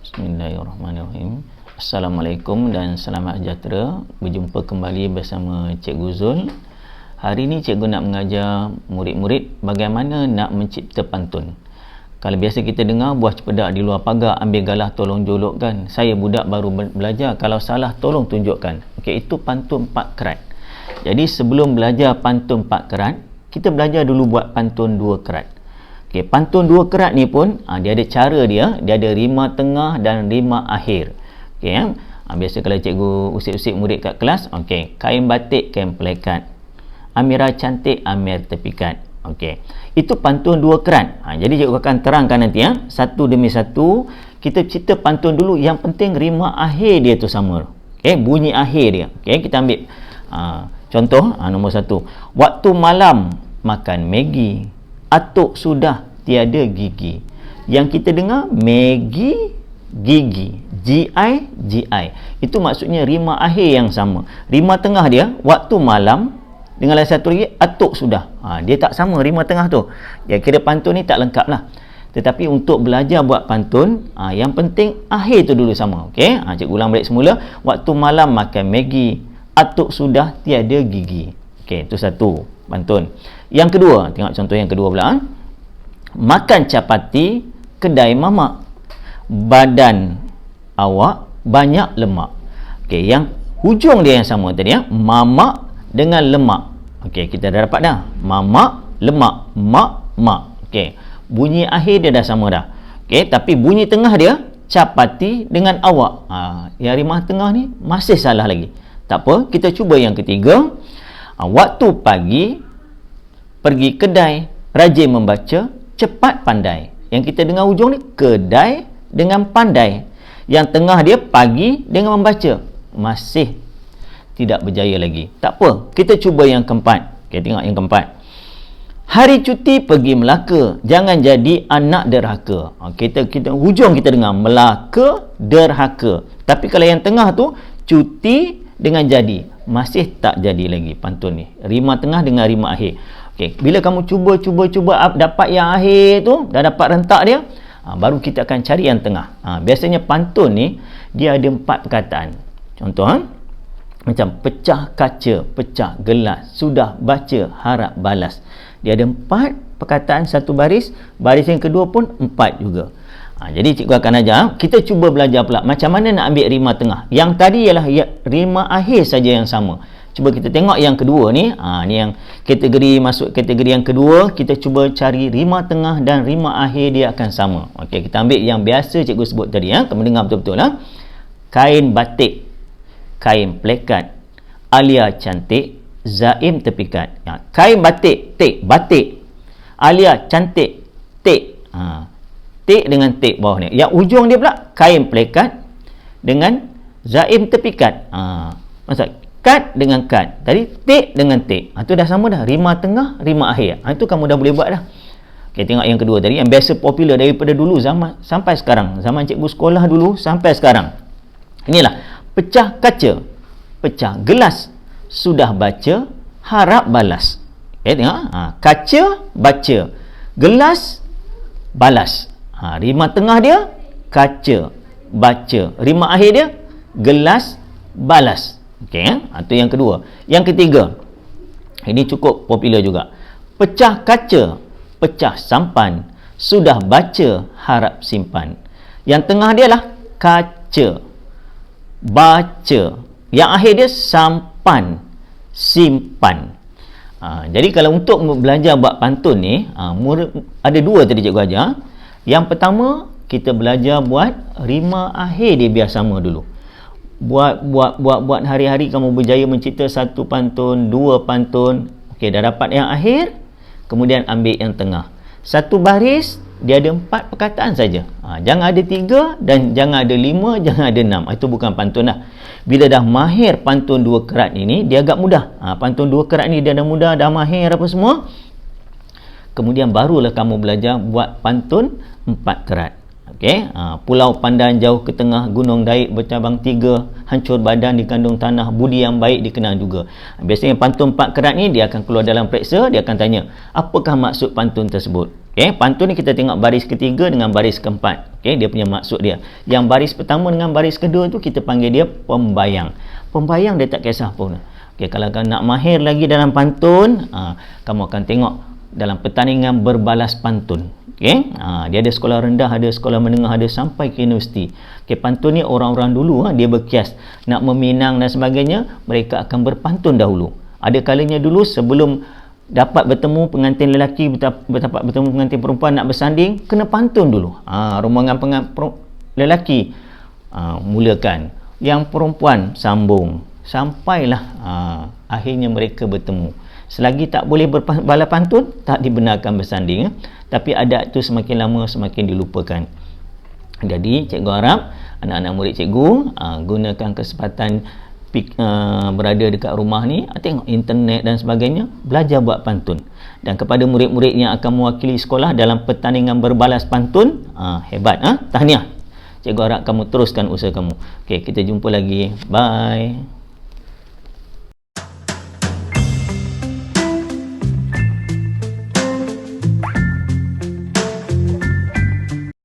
Bismillahirrahmanirrahim. Assalamualaikum dan selamat sejahtera. Berjumpa kembali bersama Cikgu Zul. Hari ini cikgu nak mengajar murid-murid bagaimana nak mencipta pantun. Kalau biasa kita dengar buah cepedak di luar pagar, ambil galah tolong jolokkan. Saya budak baru belajar, kalau salah tolong tunjukkan. Okey, itu pantun 4 kerat. Jadi sebelum belajar pantun 4 kerat, kita belajar dulu buat pantun 2 kerat. Okey, pantun 2 kerat ni pun dia ada cara dia ada rima tengah dan rima akhir. Okey ya. Biasa kalau cikgu usik-usik murid kat kelas, okey, kain batik, kain pelekat. Amira cantik, Amir tepikat. Okey. Itu pantun 2 kerat. Jadi cikgu akan terangkan nanti satu demi satu. Kita cerita pantun dulu, yang penting rima akhir dia tu sama. Okey, bunyi akhir dia. Okey, kita ambil contoh nombor 1. Waktu malam makan Maggi, atuk sudah tiada gigi. Yang kita dengar Maggi, gigi, GI, GI. Itu maksudnya rima akhir yang sama. Rima tengah dia waktu malam, dengan lagi satu lagi atuk sudah. Dia tak sama rima tengah tu. Dia kira pantun ni tak lengkap lah. Tetapi untuk belajar buat pantun, yang penting akhir tu dulu sama. Okey, cikgu ulang balik semula. Waktu malam makan Maggi, atuk sudah tiada gigi. Okey, itu satu pantun. Yang kedua, tengok contoh yang kedua pula. Makan capati kedai mamak, badan awak banyak lemak. Okey, yang hujung dia yang sama tadi mamak dengan lemak. Okey, kita dah dapat dah. Mamak, lemak, mak, mak. Okey, bunyi akhir dia dah sama dah. Okey, tapi bunyi tengah dia capati dengan awak. Yang rima tengah ni masih salah lagi. Tak apa, kita cuba yang ketiga. Waktu pagi pergi kedai, rajin membaca, cepat pandai. Yang kita dengar hujung ni kedai dengan pandai. Yang tengah dia pagi dengan membaca. Masih tidak berjaya lagi. Tak apa, kita cuba yang keempat. Kita tengok yang keempat. Hari cuti pergi Melaka, jangan jadi anak derhaka. Kita hujung kita dengar Melaka, derhaka. Tapi kalau yang tengah tu cuti dengan jadi, masih tak jadi lagi pantun ni. Rima tengah dengan rima akhir. Okey, bila kamu cuba dapat yang akhir tu, dah dapat rentak dia, baru kita akan cari yang tengah. Biasanya pantun ni dia ada 4 perkataan. Contoh macam pecah kaca, pecah gelas, sudah baca harap balas. Dia ada 4 perkataan satu baris, baris yang kedua pun 4 juga. Jadi cikgu akan ajar, kita cuba belajar pula macam mana nak ambil rima tengah. Yang tadi ialah rima akhir saja yang sama. Cuba kita tengok yang kedua ni. Ni yang masuk kategori yang kedua. Kita cuba cari rima tengah dan rima akhir dia akan sama. Okey, kita ambil yang biasa cikgu sebut tadi. Kamu dengar betul-betul Kain batik, kain pelekat, Alia cantik, Zaim tepikat. Kain batik, tik, batik. Alia cantik, tik. Tik dengan tik bawah ni. Yang ujung dia pula kain pelekat dengan Zaim tepikat. Maksud kat dengan kat. Tadi tik dengan tik. Itu dah sama dah. Rima tengah, rima akhir. Itu kamu dah boleh buat dah. Okey, tengok yang kedua tadi. Yang biasa popular daripada dulu zaman sampai sekarang. Zaman cikgu sekolah dulu sampai sekarang. Inilah. Pecah kaca, pecah gelas, sudah baca, harap balas. Tengok. Kaca, baca. Gelas, balas. Rima tengah dia, kaca, baca. Rima akhir dia, gelas, balas. Okey, itu yang kedua. Yang ketiga, ini cukup popular juga. Pecah kaca, pecah sampan, sudah baca, harap simpan. Yang tengah dia lah kaca, baca. Yang akhir dia sampan, simpan. Jadi kalau untuk belajar buat pantun ni, ada 2 tadi cikgu ajar. Yang pertama, kita belajar buat rima akhir dia biar sama dulu. Buat hari-hari kamu berjaya mencipta 1 pantun, 2 pantun. Okey, dah dapat yang akhir, kemudian ambil yang tengah. Satu baris dia ada 4 perkataan saja. Jangan ada 3 dan jangan ada 5, jangan ada 6. Itu bukan pantun dah. Bila dah mahir pantun 2 kerat ini, dia agak mudah. Pantun 2 kerat ni dia dah mudah, dah mahir apa semua. Kemudian barulah kamu belajar buat pantun 4 kerat. Okey, pulau pandan jauh ke tengah, gunung daik bercabang tiga, hancur badan dikandung tanah, budi yang baik dikenang juga. Biasanya pantun 4 kerat ni dia akan keluar dalam periksa, dia akan tanya, apakah maksud pantun tersebut? Okey, pantun ni kita tengok baris ketiga dengan baris keempat. Okey, dia punya maksud dia. Yang baris pertama dengan baris kedua tu kita panggil dia pembayang. Pembayang dia tak kisah pun. Okey, kalau kamu nak mahir lagi dalam pantun, kamu akan tengok dalam pertandingan berbalas pantun. Okey, dia ada sekolah rendah, ada sekolah menengah, ada sampai ke universiti. Okey, pantun ni orang-orang dulu dia berkias nak meminang dan sebagainya, mereka akan berpantun dahulu. Ada kalanya dulu sebelum dapat bertemu pengantin lelaki, dapat bertemu pengantin perempuan nak bersanding, kena pantun dulu. Rombongan lelaki mulakan, yang perempuan sambung, sampailah akhirnya mereka bertemu. Selagi tak boleh berbala pantun, tak dibenarkan bersanding. Tapi adat tu semakin lama semakin dilupakan. Jadi cikgu harap anak-anak murid cikgu gunakan kesempatan berada dekat rumah ni, tengok internet dan sebagainya, belajar buat pantun. Dan kepada murid-murid yang akan mewakili sekolah dalam pertandingan berbalas pantun, hebat, tahniah. Cikgu harap kamu teruskan usaha kamu. Okey, kita jumpa lagi. Bye.